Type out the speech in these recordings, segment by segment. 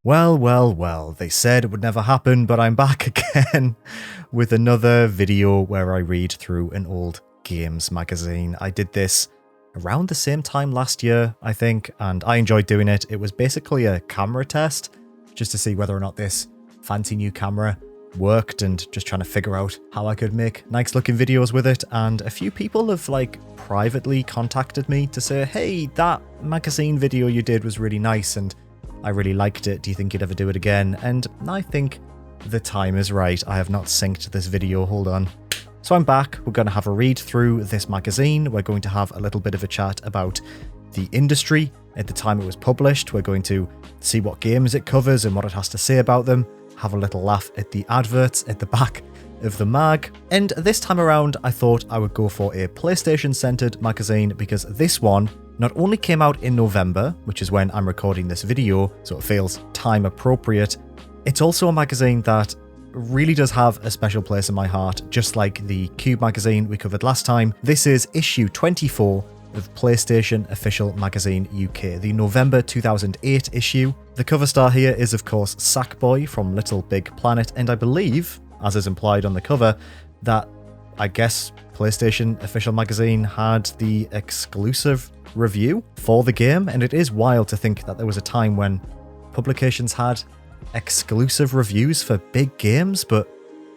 Well, well, well, they said it would never happen, but I'm back again with another video where I read through an old games magazine. I did this around the same time last year, I think, and I enjoyed doing it. It was basically a camera test, just to see whether or not this fancy new camera worked and just trying to figure out how I could make nice looking videos with it. And a few people have privately contacted me to say, hey, that magazine video you did was really nice and I really liked it. Do you think you'd ever do it again? And I think the time is right. I have not synced this video. Hold on. So I'm back. We're going to have a read through this magazine. We're going to have a little bit of a chat about the industry at the time it was published. We're going to see what games it covers and what it has to say about them. Have a little laugh at the adverts at the back of the mag. And this time around, I thought I would go for a PlayStation-centered magazine because this one not only came out in November, which is when I'm recording this video, so it feels time appropriate, it's also a magazine that really does have a special place in my heart, just like the Cube magazine we covered last time. This is issue 24 of PlayStation Official Magazine UK, the November 2008 issue. The cover star here is, of course, Sackboy from Little Big Planet, and I believe, as is implied on the cover, that I guess PlayStation Official Magazine had the exclusive review for the game, and it is wild to think that there was a time when publications had exclusive reviews for big games, but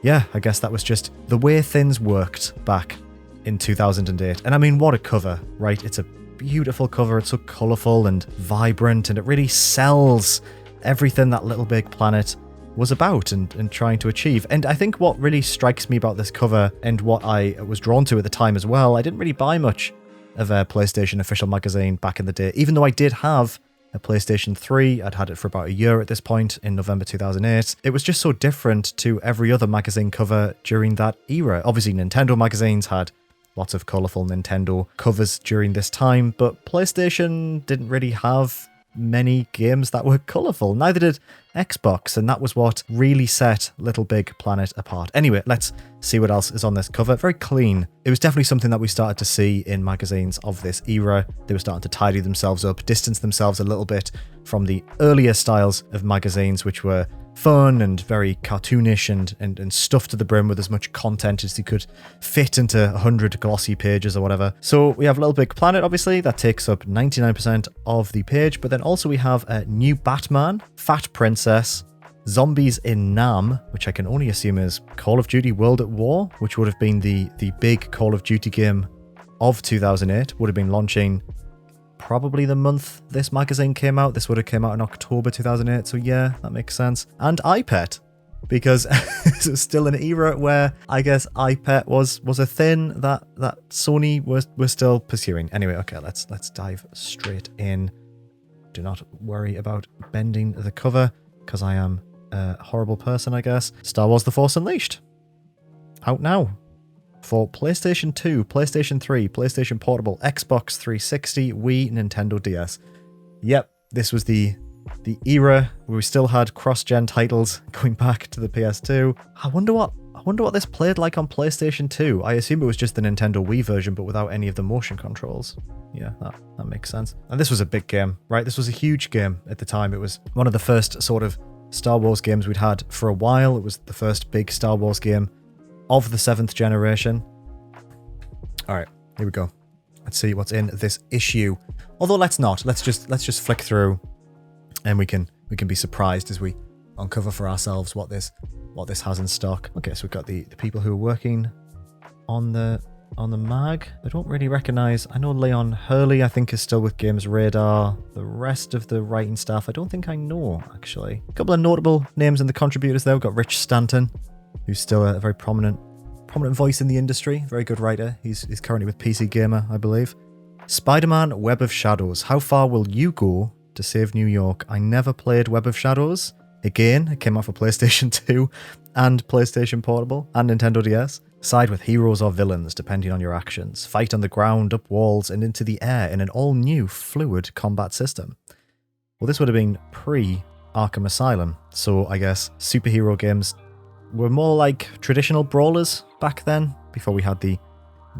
yeah, I guess that was just the way things worked back in 2008. And I mean, what a cover, right? It's a beautiful cover. It's so colourful and vibrant, and it really sells everything that Little Big Planet was about and trying to achieve. And I think what really strikes me about this cover, and what I was drawn to at the time as well, I didn't really buy much of a PlayStation Official Magazine back in the day, even though I did have a PlayStation 3. I'd had it for about a year at this point in November 2008. It was just so different to every other magazine cover during that era. Obviously, Nintendo magazines had lots of colourful Nintendo covers during this time, but PlayStation didn't really have many games that were colourful. Neither did Xbox, and that was what really set Little Big Planet apart. Anyway, let's see what else is on this cover. Very clean. It was definitely something that we started to see in magazines of this era. They were starting to tidy themselves up, distance themselves a little bit from the earlier styles of magazines, which were fun and very cartoonish and stuffed to the brim with as much content as you could fit into 100 glossy pages or whatever. So we have Little Big Planet, obviously, that takes up 99% of the page, but then also we have a new Batman, Fat Princess, Zombies in Nam, which I can only assume is Call of Duty World at War, which would have been the big Call of Duty game of 2008, would have been launching probably the month this magazine came out. This would have come out in October 2008, so yeah, that makes sense. And iPet, because it's still an era where I guess iPet was a thing that Sony was still pursuing. Anyway, okay, let's dive straight in. Do not worry about bending the cover, because I am a horrible person, I guess. Star Wars The Force Unleashed. Out now. For PlayStation 2, PlayStation 3, PlayStation Portable, Xbox 360, Wii, Nintendo DS. Yep, this was the era where we still had cross-gen titles going back to the PS2. I wonder what this played like on PlayStation 2. I assume it was just the Nintendo Wii version, but without any of the motion controls. Yeah, that makes sense. And this was a big game, right? This was a huge game at the time. It was one of the first sort of Star Wars games we'd had for a while. It was the first big Star Wars game of the 7th generation. All right, here we go. Let's see what's in this issue. Although let's not. Let's just flick through, and we can be surprised as we uncover for ourselves what this has in stock. Okay, so we've got the people who are working on the mag. I don't really recognize. I know Leon Hurley, I think, is still with Games Radar. The rest of the writing staff, I don't think I know, actually. A couple of notable names in the contributors there. We've got Rich Stanton, who's still a very prominent voice in the industry. Very good writer. He's currently with PC Gamer, I believe. Spiderman Web of Shadows. How far will you go to save New York? I never played Web of Shadows. Again, it came out for PlayStation 2 and PlayStation Portable and Nintendo DS. Side with heroes or villains, depending on your actions. Fight on the ground, up walls, and into the air in an all-new fluid combat system. Well, this would have been pre-Arkham Asylum, so I guess superhero games were more like traditional brawlers back then, before we had the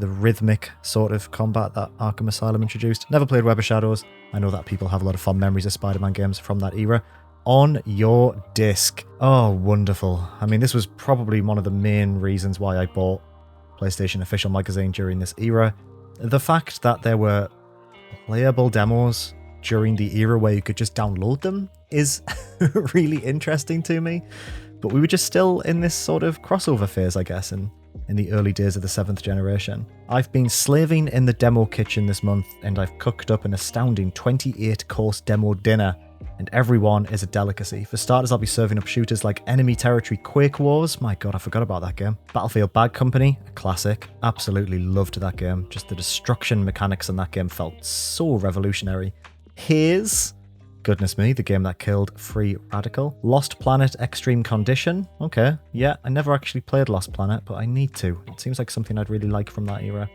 rhythmic sort of combat that Arkham Asylum introduced. Never played Web of Shadows. I know that people have a lot of fond memories of Spider-Man games from that era. on your disc. Oh, wonderful. I mean, this was probably one of the main reasons why I bought PlayStation Official Magazine during this era. The fact that there were playable demos during the era where you could just download them is really interesting to me. But we were just still in this sort of crossover phase, I guess, in the early days of the 7th generation. I've been slaving in the demo kitchen this month, and I've cooked up an astounding 28-course demo dinner, and everyone is a delicacy. For starters, I'll be serving up shooters like Enemy Territory Quake Wars. My god, I forgot about that game. Battlefield Bad Company, a classic. Absolutely loved that game. Just the destruction mechanics in that game felt so revolutionary. Haze, goodness me, the game that killed Free Radical. Lost Planet Extreme Condition. Okay, yeah, I never actually played Lost Planet, but I need to. It seems like something I'd really like from that era.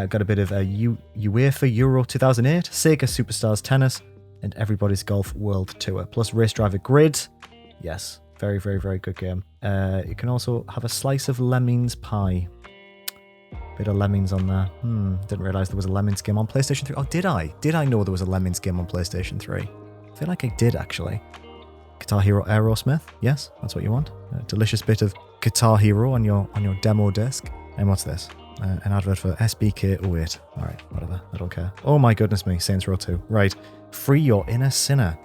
Got a bit of UEFA Euro 2008, Sega Superstars Tennis, and Everybody's Golf World Tour, plus Race Driver Grid. Yes, very, very, very good game. You can also have a slice of Lemmings pie. Bit of Lemmings on there. Didn't realise there was a Lemmings game on PlayStation 3. Oh, did I? Did I know there was a Lemmings game on PlayStation 3? I feel like I did, actually. Guitar Hero Aerosmith. Yes, that's what you want. A delicious bit of Guitar Hero on your demo disc. And what's this? An advert for SBK08. Alright, whatever. I don't care. Oh my goodness me. Saints Row 2. Right. Free your inner sinner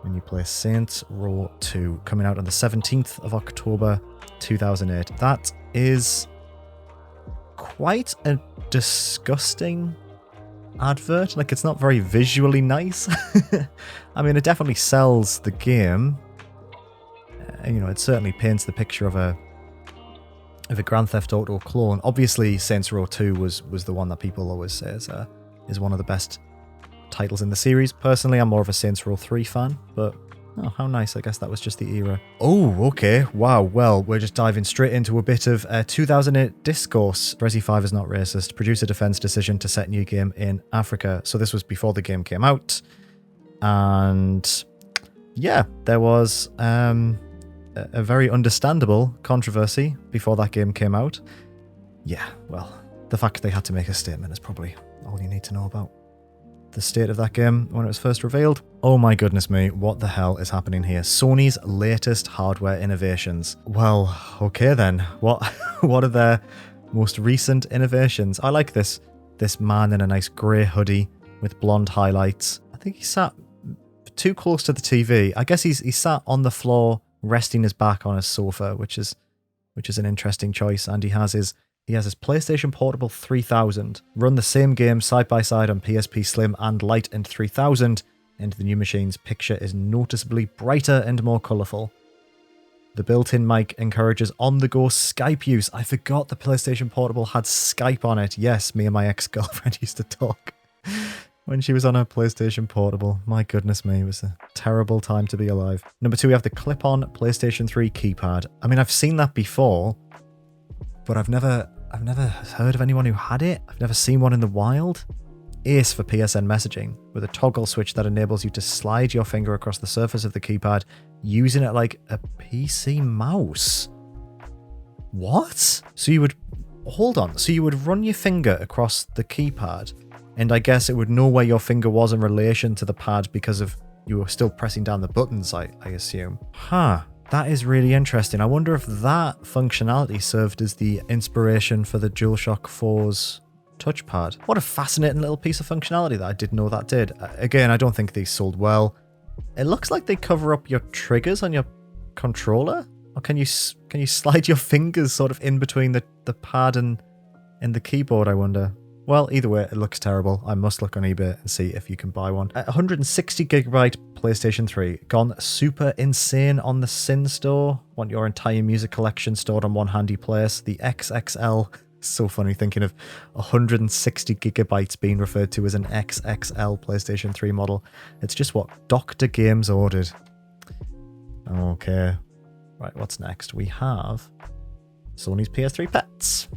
when you play Saints Row 2. Coming out on the 17th of October 2008. That is quite a disgusting advert. Like, it's not very visually nice. I mean, it definitely sells the game. You know, it certainly paints the picture of a Grand Theft Auto clone. Obviously, Saints Row 2 was the one that people always say is one of the best titles in the series. Personally, I'm more of a Saints Row 3 fan, but oh, how nice. I guess that was just the era. Oh, okay. Wow. Well, we're just diving straight into a bit of 2008 discourse. Resi 5 is not racist. Producer defends decision to set new game in Africa. So this was before the game came out. And yeah, there was a very understandable controversy before that game came out. Yeah, well, the fact they had to make a statement is probably all you need to know about the state of that game when it was first revealed. Oh my goodness me, what the hell is happening here? Sony's latest hardware innovations. Well, okay then. What are their most recent innovations? I like this man in a nice grey hoodie with blonde highlights. I think he sat too close to the TV. I guess he sat on the floor resting his back on his sofa, which is an interesting choice, and he has his PlayStation Portable 3000. Run the same game side by side on PSP Slim and Lite and 3000, and the new machine's picture is noticeably brighter and more colourful. The built-in mic encourages on-the-go Skype use. I forgot the PlayStation Portable had Skype on it. Yes, me and my ex-girlfriend used to talk when she was on her PlayStation Portable. My goodness me, it was a terrible time to be alive. Number 2, we have the clip-on PlayStation 3 keypad. I mean, I've seen that before, but I've never heard of anyone who had it. I've never seen one in the wild. Ace for PSN messaging, with a toggle switch that enables you to slide your finger across the surface of the keypad, using it like a PC mouse. What? So you would run your finger across the keypad, and I guess it would know where your finger was in relation to the pad because of you were still pressing down the buttons, I assume. Huh. That is really interesting. I wonder if that functionality served as the inspiration for the DualShock 4's touchpad. What a fascinating little piece of functionality that I didn't know that did. Again, I don't think these sold well. It looks like they cover up your triggers on your controller. Or can you slide your fingers sort of in between the pad and the keyboard, I wonder? Well, either way, it looks terrible. I must look on eBay and see if you can buy one. 160GB PlayStation 3. Gone super insane on the Sin store. Want your entire music collection stored on one handy place. The XXL. So funny thinking of 160GB being referred to as an XXL PlayStation 3 model. It's just what Dr. Games ordered. Okay. Right, what's next? We have Sony's PS3 Pets.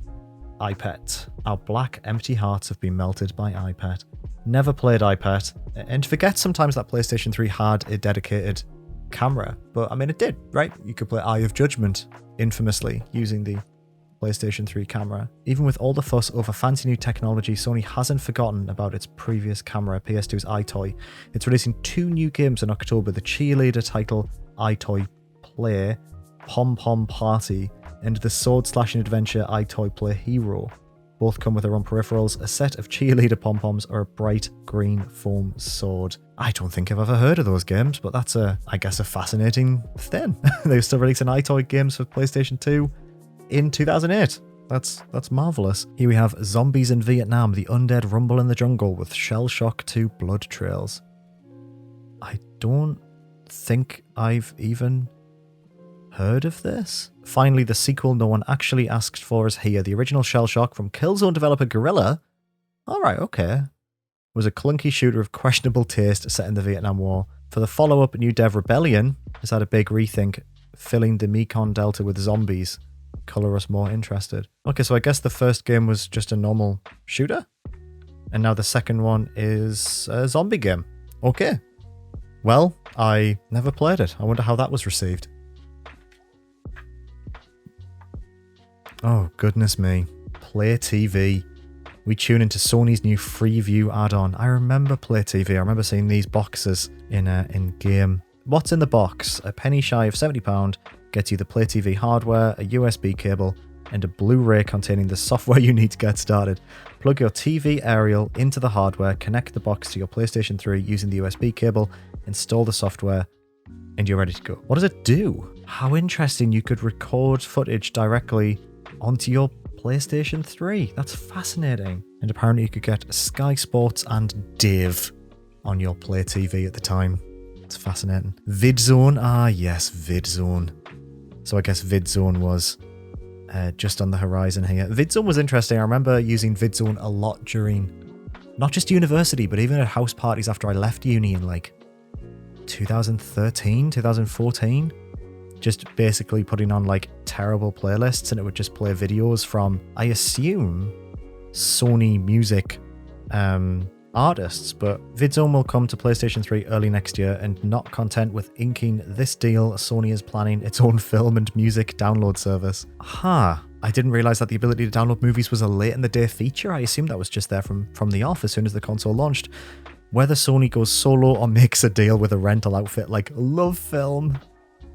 iPet. Our black empty hearts have been melted by iPet. Never played iPet, and forget sometimes that PlayStation 3 had a dedicated camera, but I mean it did, right? You could play Eye of Judgment infamously using the PlayStation 3 camera. Even with all the fuss over fancy new technology, Sony hasn't forgotten about its previous camera, PS2's iToy. It's releasing 2 new games in October, the cheerleader title iToy Play Pom Pom Party and the sword slashing adventure iToy Play Hero. Both come with their own peripherals, a set of cheerleader pom-poms, or a bright green foam sword. I don't think I've ever heard of those games, but that's I guess a fascinating thing. They were still releasing iToy games for PlayStation 2 in 2008. That's marvellous. Here we have Zombies in Vietnam, the undead rumble in the jungle with Shell Shock 2 blood trails. I don't think I've even heard of this. Finally, the sequel no one actually asked for is here. The original Shell Shock from Killzone developer Guerrilla, alright, okay, was a clunky shooter of questionable taste set in the Vietnam War. For the follow-up, New Dev Rebellion has had a big rethink, filling the Mekong Delta with zombies. Colour us more interested. Okay, so I guess the first game was just a normal shooter, and now the second one is a zombie game. Okay. Well, I never played it. I wonder how that was received. Oh, goodness me. Play TV. We tune into Sony's new Freeview add-on. I remember Play TV. I remember seeing these boxes in game. What's in the box? A penny shy of £70 gets you the Play TV hardware, a USB cable, and a Blu-ray containing the software you need to get started. Plug your TV aerial into the hardware, connect the box to your PlayStation 3 using the USB cable, install the software, and you're ready to go. What does it do? How interesting, you could record footage directly onto your PlayStation 3. That's fascinating. And apparently you could get Sky Sports and Dave on your Play TV at the time. It's fascinating. VidZone. Ah, yes, VidZone. So I guess VidZone was just on the horizon here. VidZone was interesting. I remember using VidZone a lot during not just university, but even at house parties after I left uni in like 2013, 2014. Just basically putting on like terrible playlists, and it would just play videos from, I assume, Sony music artists. But VidZone will come to PlayStation 3 early next year, and not content with inking this deal, Sony is planning its own film and music download service. I didn't realize that the ability to download movies was a late in the day feature. I assumed that was just there from the off as soon as the console launched. Whether Sony goes solo or makes a deal with a rental outfit like Love Film,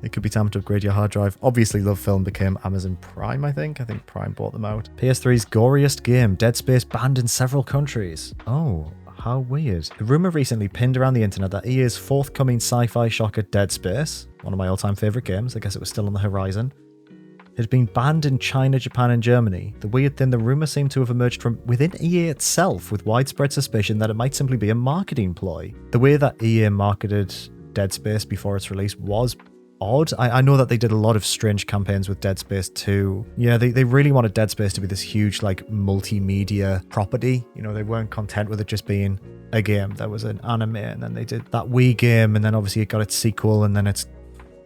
it could be time to upgrade your hard drive. Obviously, Love Film became Amazon Prime, I think. I think Prime bought them out. PS3's goriest game, Dead Space, banned in several countries. Oh, how weird. A rumour recently pinned around the internet that EA's forthcoming sci-fi shocker Dead Space, one of my all-time favourite games, I guess it was still on the horizon, had been banned in China, Japan and Germany. The weird thing, the rumour seemed to have emerged from within EA itself, with widespread suspicion that it might simply be a marketing ploy. The way that EA marketed Dead Space before its release was odd. I know that they did a lot of strange campaigns with Dead Space 2. Yeah, they really wanted Dead Space to be this huge, like, multimedia property. You know, they weren't content with it just being a game. There was an anime, and then they did that Wii game, and then obviously it got its sequel, and then it's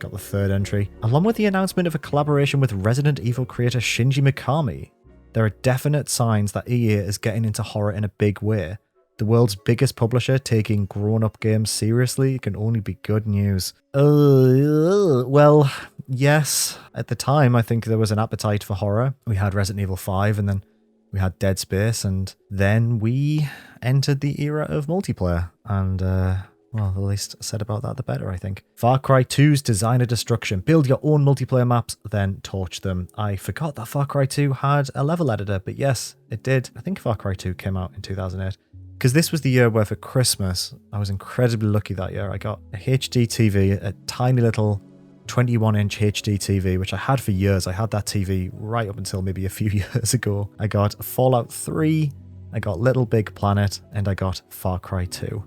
got the third entry. Along with the announcement of a collaboration with Resident Evil creator Shinji Mikami, there are definite signs that EA is getting into horror in a big way. The world's biggest publisher taking grown-up games seriously can only be good news. Well, yes. At the time, I think there was an appetite for horror. We had Resident Evil 5, and then we had Dead Space, and then we entered the era of multiplayer. And, well, the least said about that, the better, I think. Far Cry 2's designer destruction. Build your own multiplayer maps, then torch them. I forgot that Far Cry 2 had a level editor, but yes, it did. I think Far Cry 2 came out in 2008. Because this was the year where for Christmas, I was incredibly lucky that year. I got a HD TV, a tiny little 21-inch HD TV, which I had for years. I had that TV right up until maybe a few years ago. I got Fallout 3, I got Little Big Planet, and I got Far Cry 2.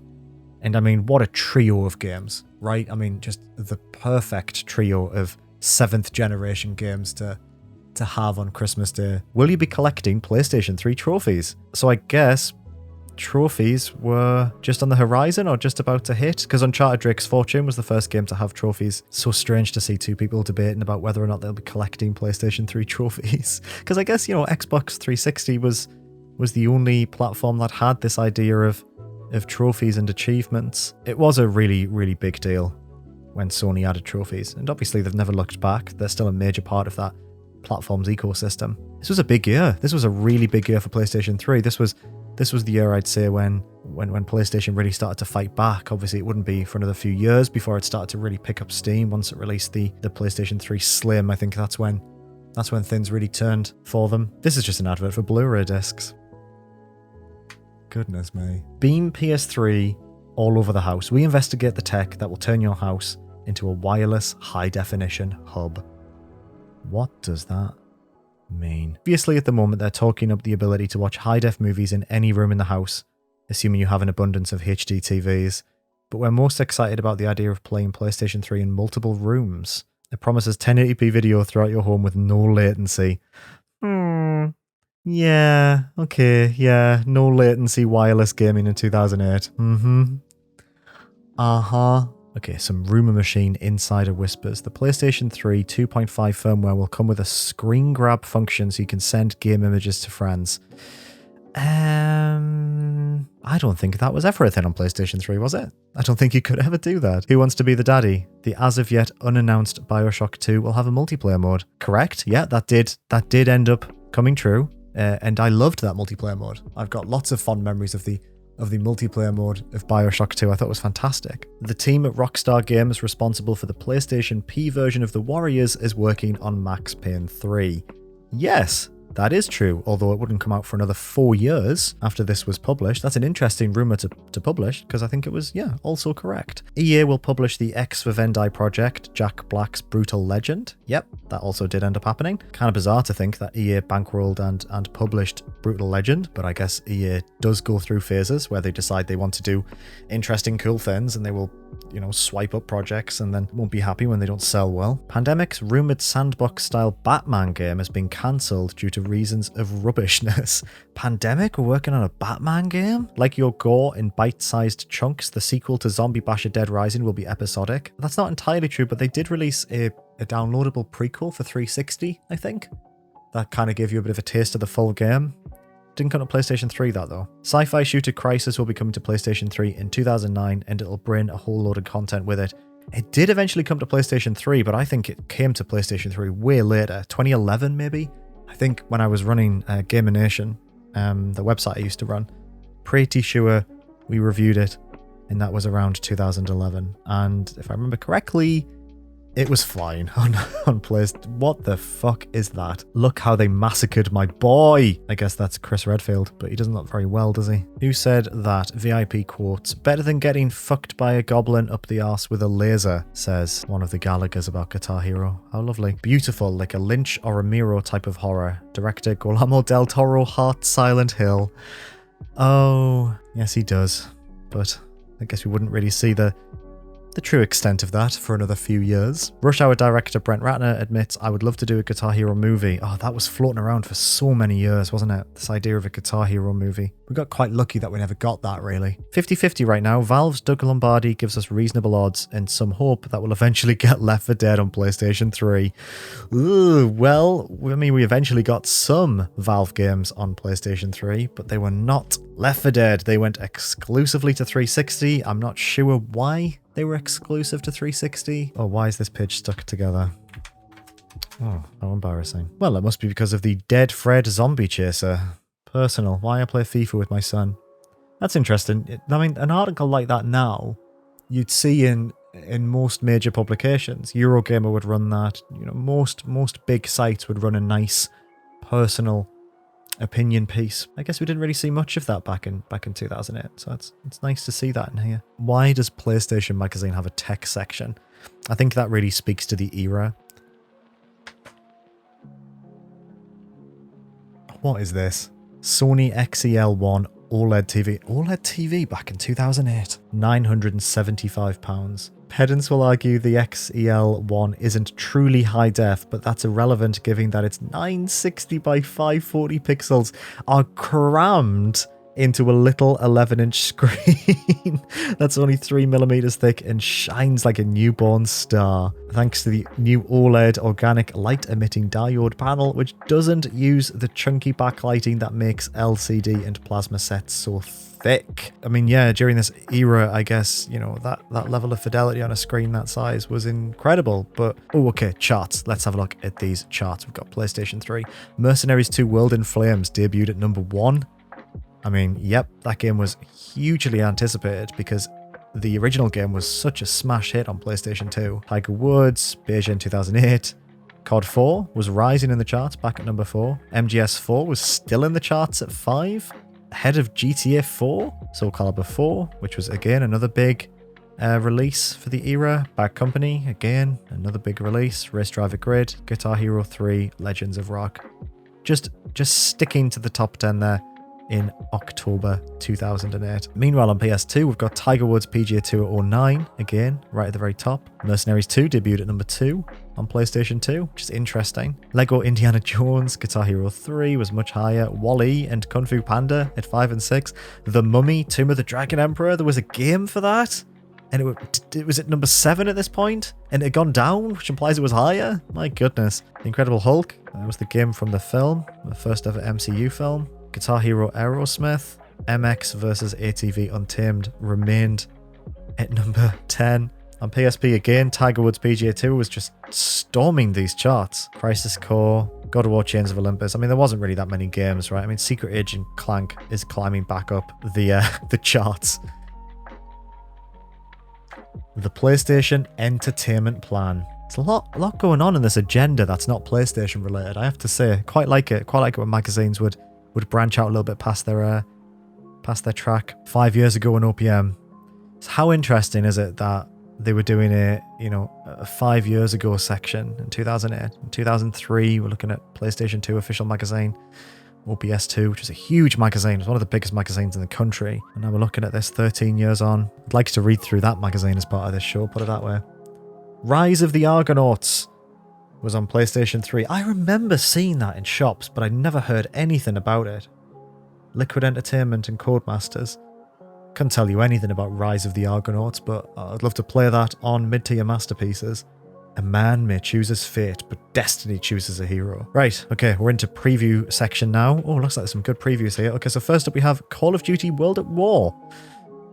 And I mean, what a trio of games, right? I mean, just the perfect trio of 7th generation games to have on Christmas Day. Will you be collecting PlayStation 3 trophies? So I guess trophies were just on the horizon or just about to hit, because Uncharted Drake's Fortune was the first game to have trophies. So strange to see two people debating about whether or not they'll be collecting PlayStation 3 trophies. Because I guess, you know, Xbox 360 was the only platform that had this idea of trophies and achievements. It was a really, really big deal when Sony added trophies, and obviously they've never looked back. They're still a major part of that platform's ecosystem. This was a big year. This was a really big year for PlayStation 3. This was the year, I'd say, when PlayStation really started to fight back. Obviously, it wouldn't be for another few years before it started to really pick up steam once it released the PlayStation 3 Slim. I think that's when things really turned for them. This is just an advert for Blu-ray discs. Goodness me. Beam PS3 all over the house. We investigate the tech that will turn your house into a wireless high-definition hub. What does that mean? Obviously, at the moment, they're talking up the ability to watch high-def movies in any room in the house, assuming you have an abundance of HD TVs. But we're most excited about the idea of playing PlayStation 3 in multiple rooms. It promises 1080p video throughout your home with no latency. Yeah, okay, yeah, no latency wireless gaming in 2008. Okay, some rumour machine insider whispers. The PlayStation 3 2.5 firmware will come with a screen grab function so you can send game images to friends. I don't think that was ever a thing on PlayStation 3, was it? I don't think you could ever do that. Who Wants to Be the Daddy? The as of yet unannounced BioShock 2 will have a multiplayer mode. Correct? Yeah, that did end up coming true. And I loved that multiplayer mode. I've got lots of fond memories of the multiplayer mode of BioShock 2. I thought it was fantastic. The team at Rockstar Games responsible for the PlayStation P version of The Warriors is working on Max Payne 3. Yes, that is true, although it wouldn't come out for another 4 years after this was published. That's an interesting rumour to publish, because I think it was, yeah, also correct. EA will publish the X Vivendi project, Jack Black's Brutal Legend. Yep, that also did end up happening. Kind of bizarre to think that EA bankrolled and published Brutal Legend, but I guess EA does go through phases where they decide they want to do interesting, cool things, and they will, swipe up projects and then won't be happy when they don't sell well. Pandemic's rumoured sandbox-style Batman game has been cancelled due to reasons of rubbishness. Pandemic were working on a Batman game? Like your gore in bite-sized chunks, the sequel to Zombie Basher Dead Rising will be episodic. That's not entirely true, but they did release a downloadable prequel for 360, I think. That kind of gave you a bit of a taste of the full game. Didn't come to PlayStation 3, that though. Sci-fi shooter Crisis will be coming to PlayStation 3 in 2009, and it'll bring a whole load of content with it. It did eventually come to PlayStation 3, but I think it came to PlayStation 3 way later. 2011 maybe? I think when I was running Gamer Nation, the website I used to run, pretty sure we reviewed it, and that was around 2011. And if I remember correctly, it was fine on PlayStation. What the fuck is that? Look how they massacred my boy. I guess that's Chris Redfield, but he doesn't look very well, does he? Who said that? VIP quotes. Better than getting fucked by a goblin up the arse with a laser, says one of the Gallaghers about Guitar Hero. How lovely. Beautiful, like a Lynch or a Miro type of horror. Director Guillermo del Toro heart Silent Hill. Oh, yes he does. But I guess we wouldn't really see the true extent of that for another few years. Rush Hour director Brent Ratner admits, I would love to do a Guitar Hero movie. Oh, that was floating around for so many years, wasn't it? This idea of a Guitar Hero movie. We got quite lucky that we never got that, really. 50-50 right now. Valve's Doug Lombardi gives us reasonable odds and some hope that we'll eventually get Left 4 Dead on PlayStation 3. Ooh, well, I mean, we eventually got some Valve games on PlayStation 3, but they were not Left 4 Dead. They went exclusively to 360. I'm not sure why they were exclusive to 360. Oh, why is this page stuck together? Oh, how embarrassing. Well, it must be because of the Dead Fred Zombie Chaser. Personal. Why I play FIFA with my son. That's interesting. I mean, an article like that now, you'd see in most major publications. Eurogamer would run that. Most big sites would run a nice personal opinion piece. I guess we didn't really see much of that back in 2008, so it's nice to see that in here. Why does PlayStation Magazine have a tech section? I think that really speaks to the era. What is this? Sony XEL1 OLED TV. OLED TV back in 2008. £975. Pedants will argue the XEL1 isn't truly high def, but that's irrelevant given that its 960 by 540 pixels are crammed into a little 11-inch screen that's only 3mm thick and shines like a newborn star, thanks to the new OLED organic light-emitting diode panel, which doesn't use the chunky backlighting that makes LCD and plasma sets so thick. I mean, yeah, during this era, I guess, you know, that level of fidelity on a screen that size was incredible. But, oh, okay, charts. Let's have a look at these charts. We've got PlayStation 3. Mercenaries 2 World in Flames debuted at number 1. I mean, yep, that game was hugely anticipated because the original game was such a smash hit on PlayStation 2. Tiger Woods, Beijing 2008. COD 4 was rising in the charts back at number 4. MGS 4 was still in the charts at 5. Ahead of GTA 4, Soul Calibur 4, which was again another big release for the era. Bad Company, again, another big release. Race Driver Grid, Guitar Hero 3, Legends of Rock. Just sticking to the top 10 there in October 2008. Meanwhile, on PS2, we've got Tiger Woods PGA Tour 09, again, right at the very top. Mercenaries 2 debuted at number 2 on PlayStation 2, which is interesting. Lego Indiana Jones, Guitar Hero 3 was much higher. Wall-E and Kung Fu Panda at 5 and 6. The Mummy, Tomb of the Dragon Emperor, there was a game for that? And it was at number 7 at this point, and it had gone down, which implies it was higher? My goodness. The Incredible Hulk, that was the game from the film, the first ever MCU film. Guitar Hero Aerosmith, MX vs ATV Untamed remained at number 10. On PSP again, Tiger Woods PGA Tour was just storming these charts. Crisis Core, God of War Chains of Olympus. I mean, there wasn't really that many games, right? I mean, Secret Agent Clank is climbing back up the charts. The PlayStation Entertainment Plan. There's a lot going on in this agenda that's not PlayStation related. I have to say, quite like it. Quite like it when magazines would branch out a little bit past their track. 5 years ago in OPM. So how interesting is it that they were doing a 5 years ago section in 2008. In 2003, we're looking at PlayStation 2 official magazine, OPS2, which is a huge magazine. It's one of the biggest magazines in the country. And now we're looking at this 13 years on. I'd like to read through that magazine as part of this show, put it that way. Rise of the Argonauts was on PlayStation 3. I remember seeing that in shops, but I never heard anything about it. Liquid Entertainment and Codemasters. Couldn't tell you anything about Rise of the Argonauts, but I'd love to play that on mid-tier masterpieces. A man may choose his fate, but destiny chooses a hero. Right, okay, we're into preview section now. Oh, looks like there's some good previews here. Okay, so first up we have Call of Duty World at War.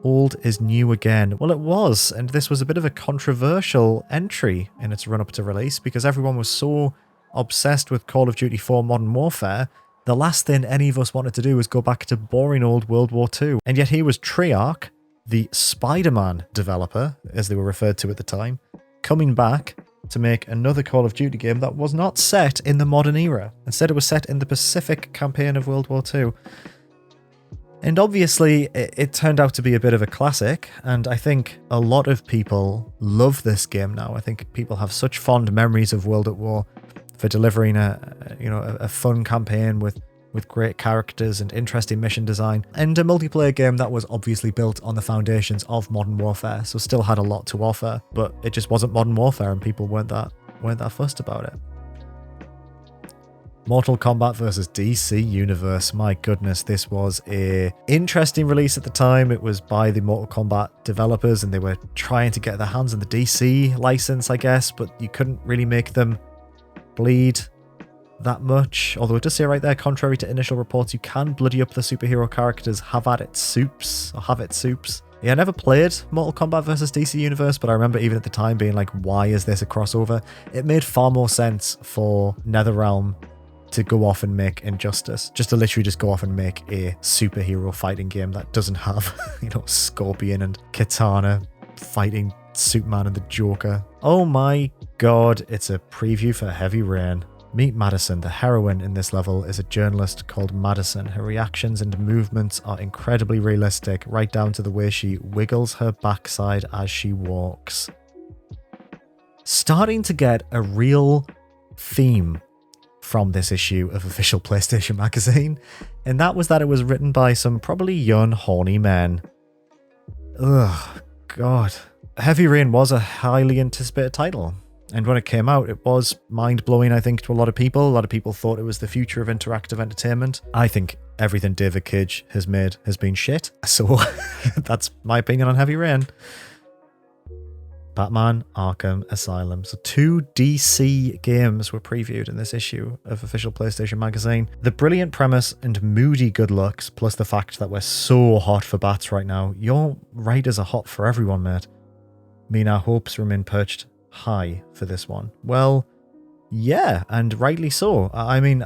Old is new again. Well, it was, and this was a bit of a controversial entry in its run-up to release because everyone was so obsessed with Call of Duty 4 Modern Warfare, the last thing any of us wanted to do was go back to boring old World War II. And yet here was Treyarch, the Spider-Man developer, as they were referred to at the time, coming back to make another Call of Duty game that was not set in the modern era. Instead, it was set in the Pacific campaign of World War II. And obviously, it turned out to be a bit of a classic, and I think a lot of people love this game now. I think people have such fond memories of World at War for delivering a fun campaign with great characters and interesting mission design, and a multiplayer game that was obviously built on the foundations of Modern Warfare, so still had a lot to offer, but it just wasn't Modern Warfare, and people weren't that fussed about it. Mortal Kombat vs. DC Universe. My goodness, this was a interesting release at the time. It was by the Mortal Kombat developers, and they were trying to get their hands on the DC license, I guess, but you couldn't really make them bleed that much. Although it does say right there, contrary to initial reports, you can bloody up the superhero characters. Have it soups. Yeah, I never played Mortal Kombat vs. DC Universe, but I remember even at the time being like, why is this a crossover? It made far more sense for NetherRealm to go off and make Injustice. Just to literally just go off and make a superhero fighting game that doesn't have, Scorpion and Katana fighting Superman and the Joker. Oh my god, it's a preview for Heavy Rain. Meet Madison. The heroine in this level is a journalist called Madison. Her reactions and movements are incredibly realistic, right down to the way she wiggles her backside as she walks. Starting to get a real theme from this issue of official PlayStation magazine, and that was that it was written by some probably young, horny men. Ugh, god. Heavy Rain was a highly anticipated title. And when it came out, it was mind-blowing, I think, to a lot of people. A lot of people thought it was the future of interactive entertainment. I think everything David Cage has made has been shit. So that's my opinion on Heavy Rain. Batman Arkham Asylum. So 2 DC games were previewed in this issue of Official PlayStation Magazine. The brilliant premise and moody good looks, plus the fact that we're so hot for bats right now. Your writers are hot for everyone, mate. Mean our hopes remain perched high for this one. Well, yeah, and rightly so. I mean,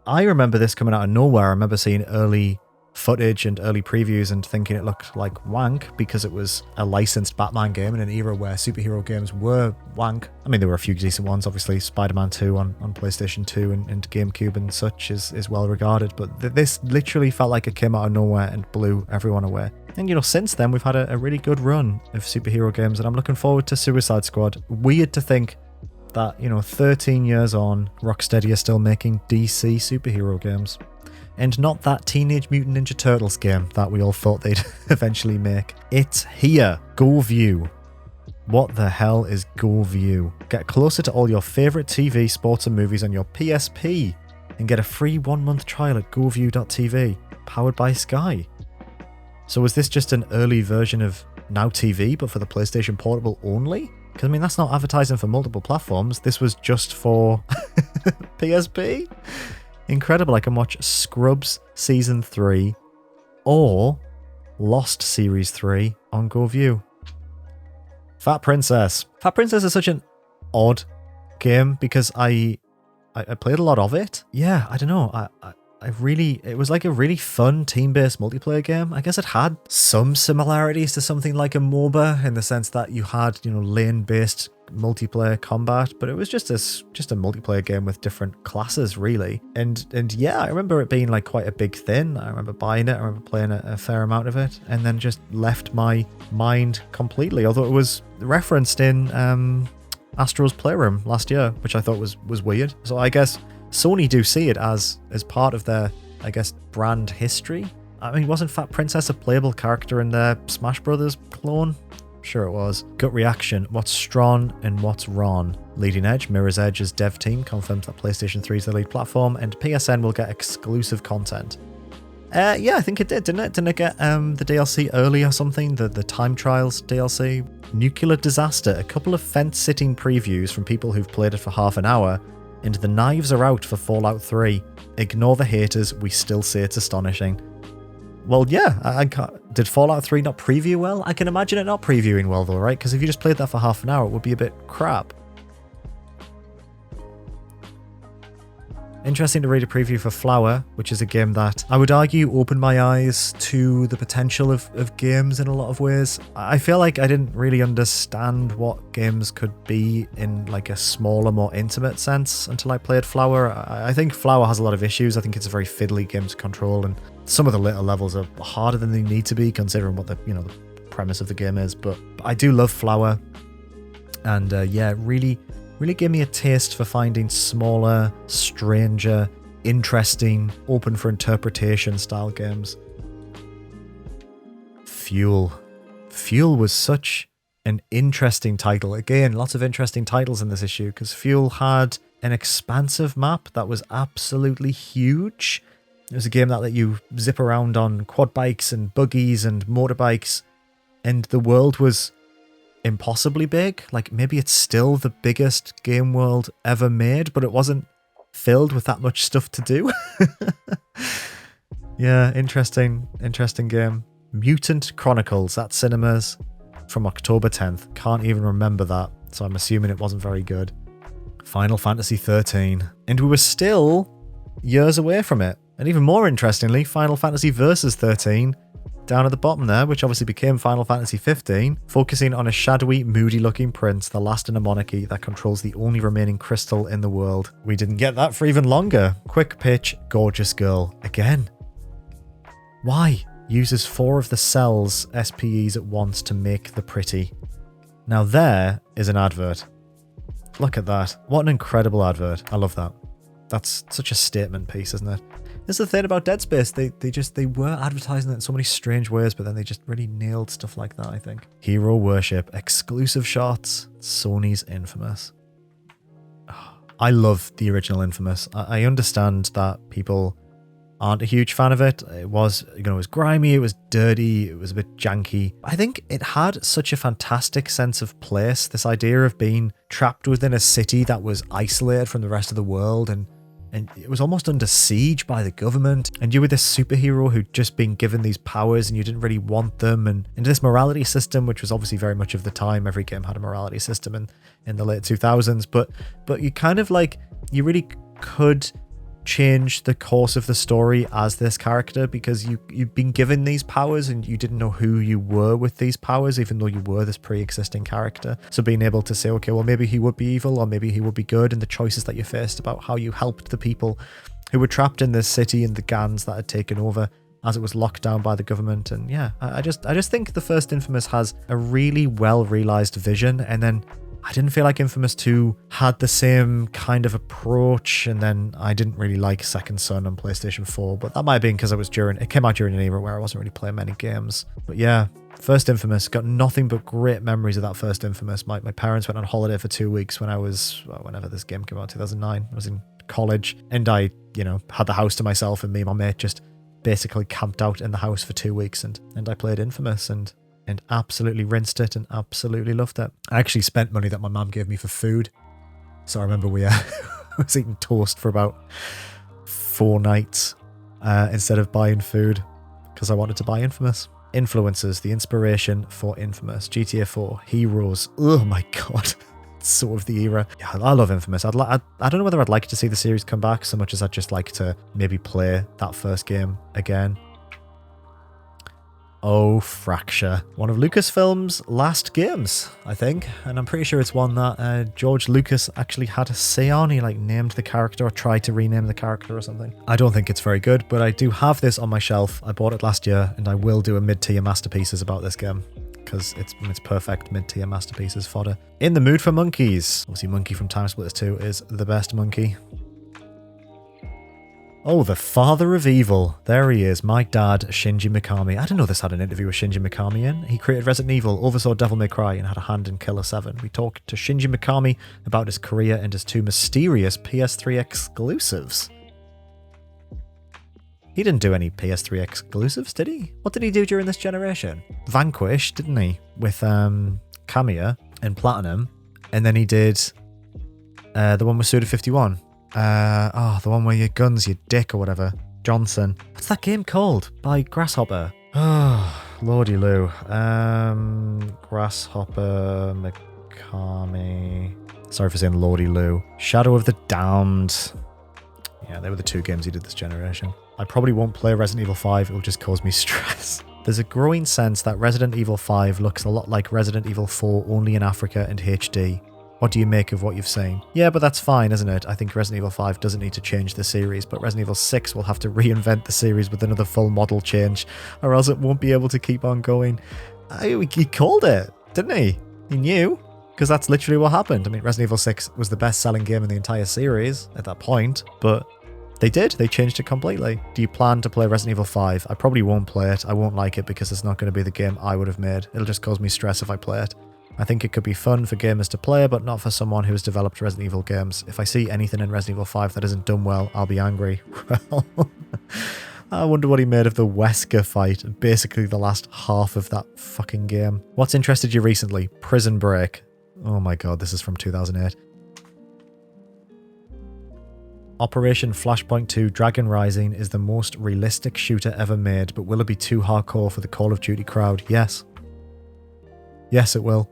I remember this coming out of nowhere. I remember seeing early footage and early previews and thinking it looked like wank because it was a licensed Batman game in an era where superhero games were wank. I mean, there were a few decent ones. Obviously, Spider-Man 2 on PlayStation 2 and GameCube and such is well regarded, but this literally felt like it came out of nowhere and blew everyone away. And, you know, since then, we've had a really good run of superhero games, and I'm looking forward to Suicide Squad. Weird to think that, you know, 13 years on, Rocksteady are still making DC superhero games. And not that Teenage Mutant Ninja Turtles game that we all thought they'd eventually make. It's here. Go View. What the hell is Go View? Get closer to all your favourite TV, sports and movies on your PSP and get a free 1-month trial at goview.tv, powered by Sky. So was this just an early version of Now TV, but for the PlayStation Portable only? Because, I mean, that's not advertising for multiple platforms. This was just for PSP? Incredible. I can watch Scrubs Season 3 or Lost Series 3 on GoView. Fat Princess. Fat Princess is such an odd game because I played a lot of it. Yeah, I don't know. It was like a really fun team-based multiplayer game. I guess it had some similarities to something like a MOBA in the sense that you had, you know, lane-based multiplayer combat, but it was just a multiplayer game with different classes, really. And yeah, I remember it being like quite a big thing. I remember buying it. I remember playing a fair amount of it, and then just left my mind completely. Although it was referenced in Astro's Playroom last year, which I thought was weird. So I guess Sony do see it as part of their, I guess, brand history. I mean, wasn't Fat Princess a playable character in their Smash Brothers clone? Sure it was. Gut reaction. What's Strawn and what's Ron? Leading Edge, Mirror's Edge's dev team confirms that PlayStation 3 is the lead platform and PSN will get exclusive content. Yeah, I think it did, didn't it? Didn't it get the DLC early or something? The Time Trials DLC? Nuclear Disaster. A couple of fence-sitting previews from people who've played it for half an hour, and the knives are out for Fallout 3. Ignore the haters, we still say it's astonishing. Well, yeah, did Fallout 3 not preview well? I can imagine it not previewing well though, right? Because if you just played that for half an hour, it would be a bit crap. Interesting to read a preview for Flower, which is a game that I would argue opened my eyes to the potential of games in a lot of ways. I feel like I didn't really understand what games could be in like a smaller, more intimate sense until I played Flower. I think Flower has a lot of issues. I think it's a very fiddly game to control, and some of the later levels are harder than they need to be considering what the premise of the game is. But I do love Flower, and yeah, really gave me a taste for finding smaller, stranger, interesting, open for interpretation style games. Fuel. Fuel was such an interesting title. Again, lots of interesting titles in this issue because Fuel had an expansive map that was absolutely huge. It was a game that let you zip around on quad bikes and buggies and motorbikes, and the world was impossibly big. Like, maybe it's still the biggest game world ever made, but it wasn't filled with that much stuff to do. Yeah, interesting game. Mutant Chronicles at cinemas from October 10th. Can't even remember that, so I'm assuming it wasn't very good. Final Fantasy 13. And we were still years away from it. And even more interestingly, Final Fantasy Versus 13 down at the bottom there, which obviously became Final Fantasy 15, focusing on a shadowy, moody-looking prince, the last in a monarchy that controls the only remaining crystal in the world. We didn't get that for even longer. Quick pitch, gorgeous girl. Again. Why? Uses 4 of the cells SPEs at once to make the pretty. Now there is an advert. Look at that. What an incredible advert. I love that. That's such a statement piece, isn't it? This is the thing about Dead Space. They were advertising it in so many strange ways, but then they just really nailed stuff like that, I think. Hero Worship, exclusive shots, Sony's Infamous. I love the original Infamous. I understand that people aren't a huge fan of it. It was, it was grimy, it was dirty, it was a bit janky. I think it had such a fantastic sense of place. This idea of being trapped within a city that was isolated from the rest of the world, and it was almost under siege by the government. And you were this superhero who'd just been given these powers and you didn't really want them. And this morality system, which was obviously very much of the time. Every game had a morality system in the late 2000s. But you kind of like, you really could change the course of the story as this character, because you've been given these powers and you didn't know who you were with these powers, even though you were this pre-existing character. So being able to say, okay, well, maybe he would be evil or maybe he would be good, and the choices that you faced about how you helped the people who were trapped in this city and the gangs that had taken over as it was locked down by the government. And yeah, I just think the first Infamous has a really well realized vision, and then I didn't feel like Infamous 2 had the same kind of approach, and then I didn't really like Second Son on PlayStation 4, but that might have been because it came out during an era where I wasn't really playing many games. But yeah, first Infamous, got nothing but great memories of that first Infamous. My parents went on holiday for 2 weeks when I was, whenever this game came out, 2009, I was in college, and I, had the house to myself, and me and my mate just basically camped out in the house for 2 weeks, and I played Infamous, and absolutely rinsed it and absolutely loved it. I actually spent money that my mum gave me for food. So I remember we was eating toast for about 4 nights instead of buying food, because I wanted to buy Infamous. Influences, the inspiration for Infamous, GTA 4, Heroes. Oh my god. Sort of the era. Yeah, I love Infamous. I don't know whether I'd like to see the series come back so much as I'd just like to maybe play that first game again. Oh, Fracture. One of Lucasfilm's last games, I think. And I'm pretty sure it's one that George Lucas actually had a say on. He named the character or tried to rename the character or something. I don't think it's very good, but I do have this on my shelf. I bought it last year, and I will do a mid-tier masterpieces about this game, because it's perfect mid-tier masterpieces fodder. In the Mood for Monkeys. Obviously, Monkey from Time Splitters 2 is the best monkey. Oh, the father of evil. There he is, my dad, Shinji Mikami. I didn't know this had an interview with Shinji Mikami in. He created Resident Evil, oversaw Devil May Cry, and had a hand in Killer 7. We talked to Shinji Mikami about his career and his 2 mysterious PS3 exclusives. He didn't do any PS3 exclusives, did he? What did he do during this generation? Vanquish, didn't he? With Kamiya and Platinum. And then he did the one with Suda51. The one where your guns, your dick or whatever. Johnson. What's that game called? By Grasshopper. Oh, Lordy Lou. Grasshopper, Mikami. Sorry for saying Lordy Lou. Shadow of the Damned. Yeah, they were the 2 games he did this generation. I probably won't play Resident Evil 5, it'll just cause me stress. There's a growing sense that Resident Evil 5 looks a lot like Resident Evil 4, only in Africa and HD. What do you make of what you've seen? Yeah, but that's fine, isn't it? I think Resident Evil 5 doesn't need to change the series, but Resident Evil 6 will have to reinvent the series with another full model change, or else it won't be able to keep on going. He called it, didn't he? He knew, because that's literally what happened. I mean, Resident Evil 6 was the best-selling game in the entire series at that point, but they changed it completely. Do you plan to play Resident Evil 5? I probably won't play it. I won't like it because it's not going to be the game I would have made. It'll just cause me stress if I play it. I think it could be fun for gamers to play, but not for someone who has developed Resident Evil games. If I see anything in Resident Evil 5 that isn't done well, I'll be angry. Well, I wonder what he made of the Wesker fight, basically the last half of that fucking game. What's interested you recently? Prison Break. Oh my god, this is from 2008. Operation Flashpoint 2 Dragon Rising is the most realistic shooter ever made, but will it be too hardcore for the Call of Duty crowd? Yes. Yes, it will.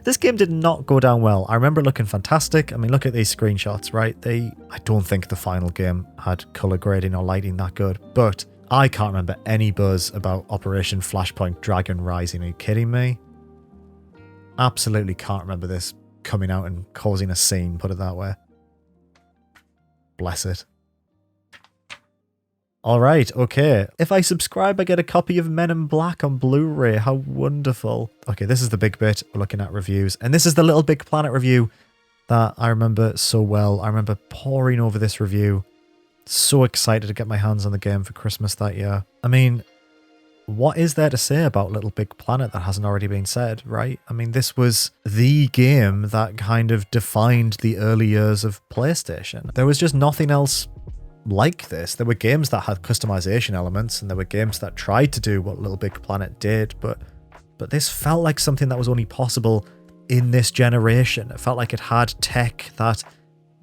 This game did not go down well. I remember it looking fantastic. I mean, look at these screenshots, right? I don't think the final game had color grading or lighting that good, but I can't remember any buzz about Operation Flashpoint Dragon Rising. Are you kidding me? Absolutely can't remember this coming out and causing a scene, put it that way. Bless it. Alright, okay. If I subscribe, I get a copy of Men in Black on Blu-ray. How wonderful. Okay, this is the big bit. We're looking at reviews. And this is the Little Big Planet review that I remember so well. I remember poring over this review So excited to get my hands on the game for Christmas that year. I mean, what is there to say about Little Big Planet that hasn't already been said, right? I mean, this was the game that kind of defined the early years of PlayStation. There was just nothing else like this. There were games that had customization elements, and there were games that tried to do what Little Big Planet did, but this felt like something that was only possible in this generation. It felt like it had tech that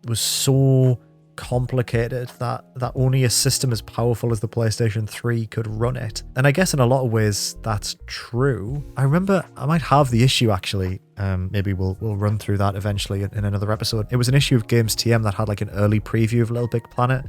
was so complicated that only a system as powerful as the PlayStation 3 could run it. And I guess in a lot of ways that's true. I remember I might have the issue actually. Maybe we'll run through that eventually in another episode. It was an issue of Games TM that had like an early preview of Little Big Planet.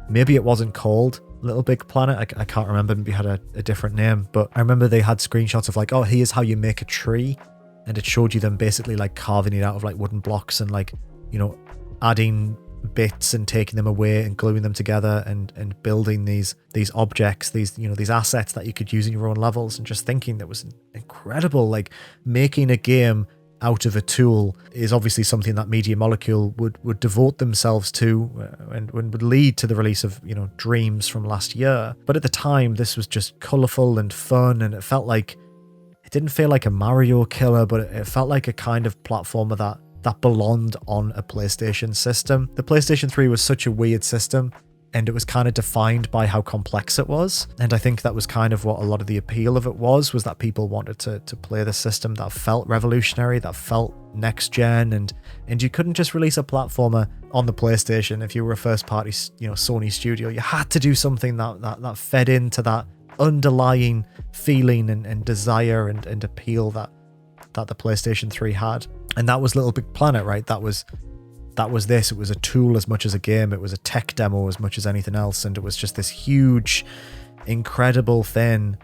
Maybe it wasn't called Little Big Planet. I can't remember. Maybe it had a different name. But I remember they had screenshots of like, oh, here's how you make a tree. And it showed you them basically like carving it out of like wooden blocks and like, you know, adding bits and taking them away and gluing them together and building these objects, these assets that you could use in your own levels, and just thinking that was incredible. Like making a game out of a tool is obviously something that Media Molecule would devote themselves to and would lead to the release of, you know, Dreams from last year. But at the time, this was just colourful and fun, and it didn't feel like a Mario killer, but it felt like a kind of platformer that belonged on a PlayStation system. The PlayStation 3 was such a weird system, and it was kind of defined by how complex it was. And I think that was kind of what a lot of the appeal of it was that people wanted to play the system that felt revolutionary, that felt next gen, and you couldn't just release a platformer on the PlayStation if you were a first party, you know, Sony studio. You had to do something that fed into that underlying feeling and desire and appeal that the PlayStation 3 had. And that was Little Big Planet, right? That was this. It was a tool as much as a game. It was a tech demo as much as anything else. And it was just this huge, incredible thing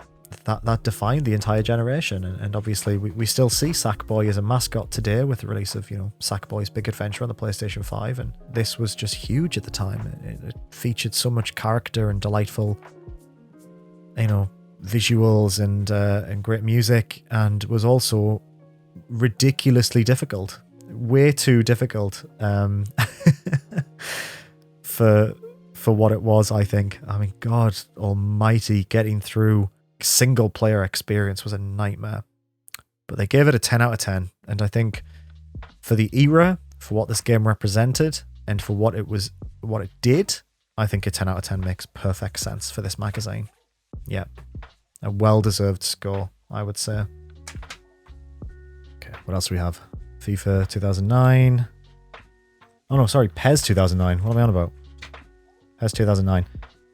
that defined the entire generation. And obviously we still see Sackboy as a mascot today with the release of, you know, Sackboy's Big Adventure on the PlayStation 5. And this was just huge at the time. It featured so much character and delightful, you know, visuals and great music, and was also ridiculously difficult, way too difficult for what it was. I think, I mean, God almighty, getting through single player experience was a nightmare, but they gave it a 10 out of 10. And I think for the era, for what this game represented, and for what it did, I think a 10 out of 10 makes perfect sense for this magazine. Yeah, a well-deserved score, I would say. Okay, what else do we have? FIFA 2009. Oh no, sorry, PES 2009. What am I on about? PES 2009.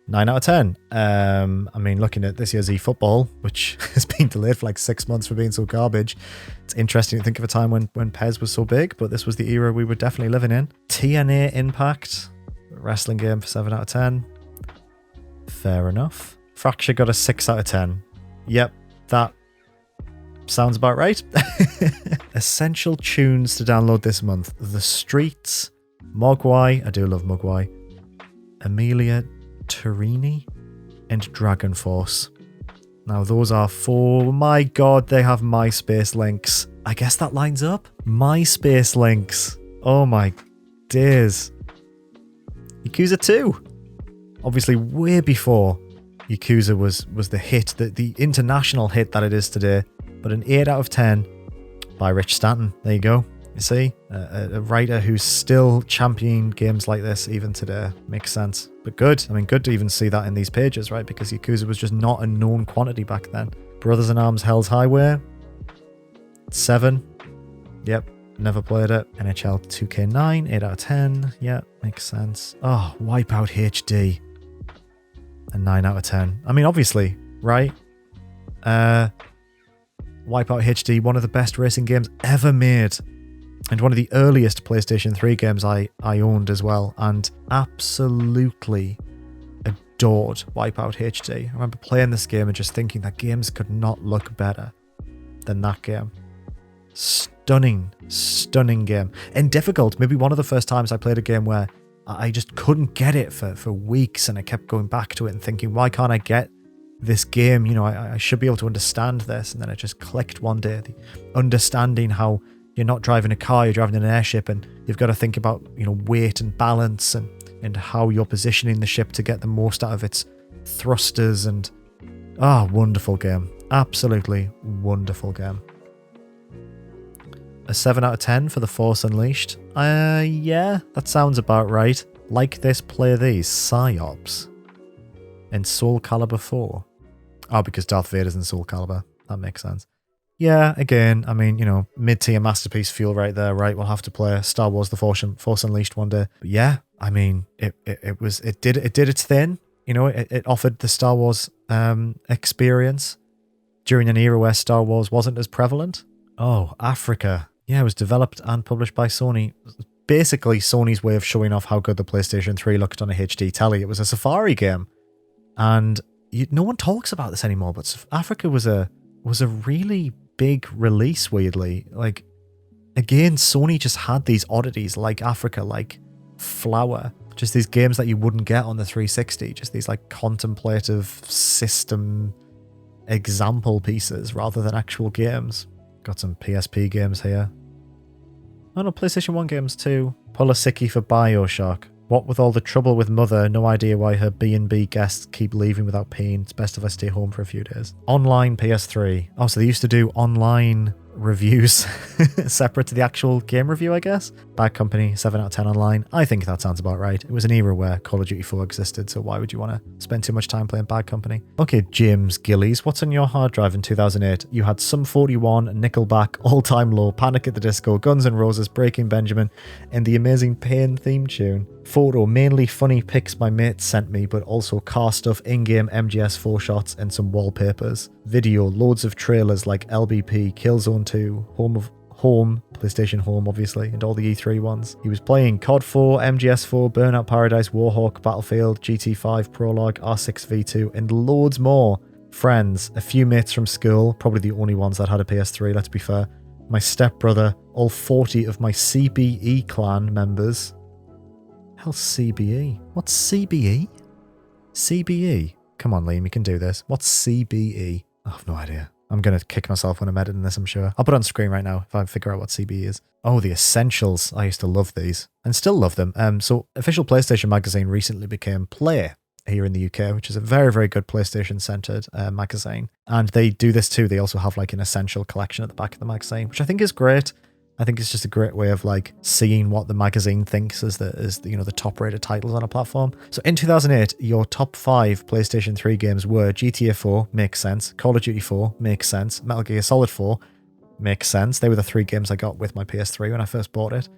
9 out of 10. I mean, looking at this year's eFootball, which has been delayed for like 6 months for being so garbage, it's interesting to think of a time when PES was so big, but this was the era we were definitely living in. TNA Impact, wrestling game, for 7 out of 10. Fair enough. Fracture got a 6 out of 10. Yep, that sounds about right. Essential tunes to download this month: The Streets, Mogwai, I do love Mogwai, Amelia Torini, and Dragon Force. Now those are 4. My god, they have MySpace links. I guess that lines up. MySpace links. Oh my days. Yakuza 2. Obviously way before Yakuza was the hit, the international hit that it is today. But an 8 out of 10 by Rich Stanton. There you go. You see, a writer who's still championing games like this even today. Makes sense. But good. I mean, good to even see that in these pages, right? Because Yakuza was just not a known quantity back then. Brothers in Arms Hell's Highway. 7. Yep. Never played it. NHL 2K9. 8 out of 10. Yeah, makes sense. Oh, Wipeout HD. A 9 out of 10. I mean, obviously, right? Wipeout HD, one of the best racing games ever made. And one of the earliest PlayStation 3 games I owned as well. And absolutely adored Wipeout HD. I remember playing this game and just thinking that games could not look better than that game. Stunning, stunning game. And difficult. Maybe one of the first times I played a game where I just couldn't get it for weeks, and I kept going back to it and thinking, why can't I get this game? You know, I should be able to understand this. And then it just clicked one day. The understanding how you're not driving a car, you're driving an airship, and you've got to think about, you know, weight and balance, and and how you're positioning the ship to get the most out of its thrusters. And wonderful game. Absolutely wonderful game. A 7 out of 10 for The Force Unleashed. Yeah, that sounds about right. Like this, play these. Psyops. And Soul Calibur 4. Oh, because Darth Vader's in Soul Calibur. That makes sense. Yeah, again, I mean, mid-tier masterpiece feel right there, right? We'll have to play Star Wars The Force Unleashed one day. But yeah, I mean, it did its thing. It offered the Star Wars experience during an era where Star Wars wasn't as prevalent. Oh, Africa. Yeah, it was developed and published by Sony. Basically, Sony's way of showing off how good the PlayStation 3 looked on a HD telly. It was a Safari game. And no one talks about this anymore, but Africa was a really big release, weirdly. Like, again, Sony just had these oddities like Africa, like Flower. Just these games that you wouldn't get on the 360. Just these, like, contemplative system example pieces rather than actual games. Got some PSP games here. Oh no, PlayStation 1 games too. Pull a sickie for Bioshock. What with all the trouble with Mother, no idea why her B&B guests keep leaving without paying. It's best if I stay home for a few days. Online PS3. Oh, so they used to do online reviews separate to the actual game review, I guess. Bad Company, 7 out of 10 online. I think that sounds about right. It was an era where Call of Duty 4 existed, so why would you want to spend too much time playing Bad Company? Okay, James Gillies, what's on your hard drive in 2008? You had Sum 41, Nickelback, All Time Low, Panic at the Disco, Guns N' Roses, Breaking Benjamin, and the amazing Pain theme tune. Photo, mainly funny pics my mates sent me, but also car stuff, in-game MGS4 shots, and some wallpapers. Video, loads of trailers like LBP, Killzone 2, Home, PlayStation Home obviously, and all the E3 ones. He was playing COD 4, MGS4, Burnout Paradise, Warhawk, Battlefield, GT5, Prologue, R6V2, and loads more. Friends, a few mates from school, probably the only ones that had a PS3, let's be fair. My stepbrother, all 40 of my CBE clan members. Hell's CBE? What's CBE? CBE? Come on, Liam, you can do this. What's CBE? I have no idea. I'm going to kick myself when I'm editing this, I'm sure. I'll put it on screen right now if I figure out what CBE is. Oh, the Essentials. I used to love these and still love them. So Official PlayStation Magazine recently became Play here in the UK, which is a very, very good PlayStation-centered magazine. And they do this too. They also have like an Essential collection at the back of the magazine, which I think is great. I think it's just a great way of like seeing what the magazine thinks is the top rated titles on a platform. So in 2008, your top 5 PlayStation 3 games were GTA 4, makes sense. Call of Duty 4, makes sense. Metal Gear Solid 4, makes sense. They were the 3 games I got with my PS3 when I first bought it.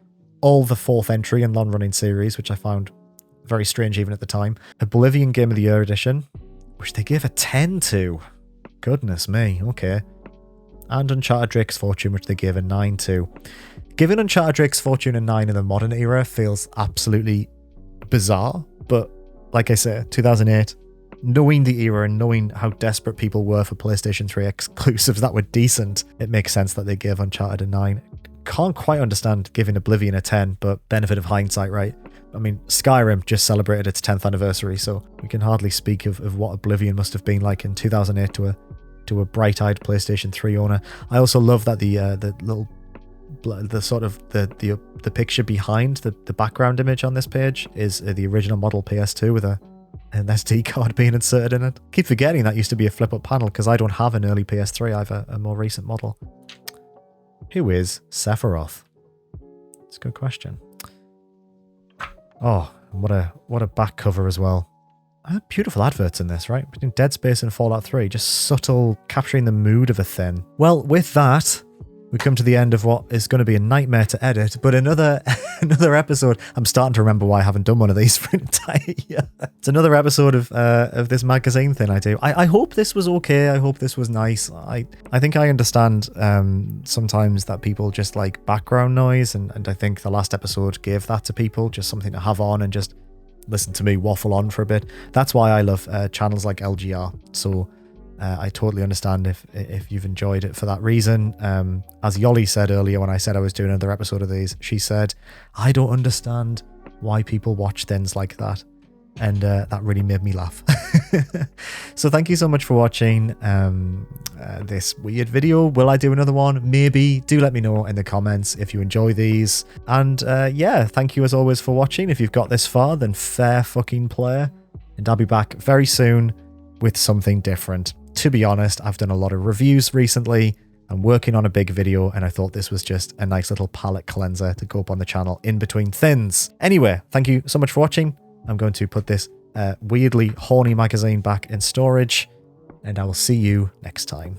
All the 4th entry in long running series, which I found very strange even at the time. Oblivion Game of the Year edition, which they gave a 10 to. Goodness me, okay. And Uncharted Drake's Fortune, which they gave a 9 to. Giving Uncharted Drake's Fortune a 9 in the modern era feels absolutely bizarre, but like I say, 2008, knowing the era and knowing how desperate people were for PlayStation 3 exclusives that were decent, it makes sense that they gave Uncharted a 9. Can't quite understand giving Oblivion a 10, but benefit of hindsight, right? I mean, Skyrim just celebrated its 10th anniversary, so we can hardly speak of what Oblivion must have been like in 2008 to a bright-eyed PlayStation 3 owner. I also love that the picture behind the background image on this page is the original model PS2 with an SD card being inserted in it. Keep forgetting that used to be a flip-up panel because I don't have an early PS3. I have a more recent model. Who is Sephiroth? It's a good question. Oh, what a back cover as well. Beautiful adverts in this, right? Between Dead Space and Fallout 3, just subtle, capturing the mood of a thing. Well, with that, we come to the end of what is going to be a nightmare to edit, but another episode. I'm starting to remember why I haven't done one of these for an entire year. It's another episode of this magazine thing I do. I hope this was okay. I hope this was nice. I think I understand sometimes that people just like background noise, and I think the last episode gave that to people, just something to have on and just listen to me waffle on for a bit. That's why I love channels like LGR. So I totally understand if you've enjoyed it for that reason. As Yoli said earlier when I said I was doing another episode of these, she said, I don't understand why people watch things like that. and that really made me laugh. So thank you so much for watching this weird video. Will I do another one? Maybe. Do let me know in the comments if you enjoy these. And yeah, thank you as always for watching. If you've got this far, then fair fucking play. And I'll be back very soon with something different. To be honest, I've done a lot of reviews recently. I'm working on a big video, and I thought this was just a nice little palette cleanser to go up on the channel in between thins. Anyway, thank you so much for watching. I'm going to put this weirdly horny magazine back in storage, and I will see you next time.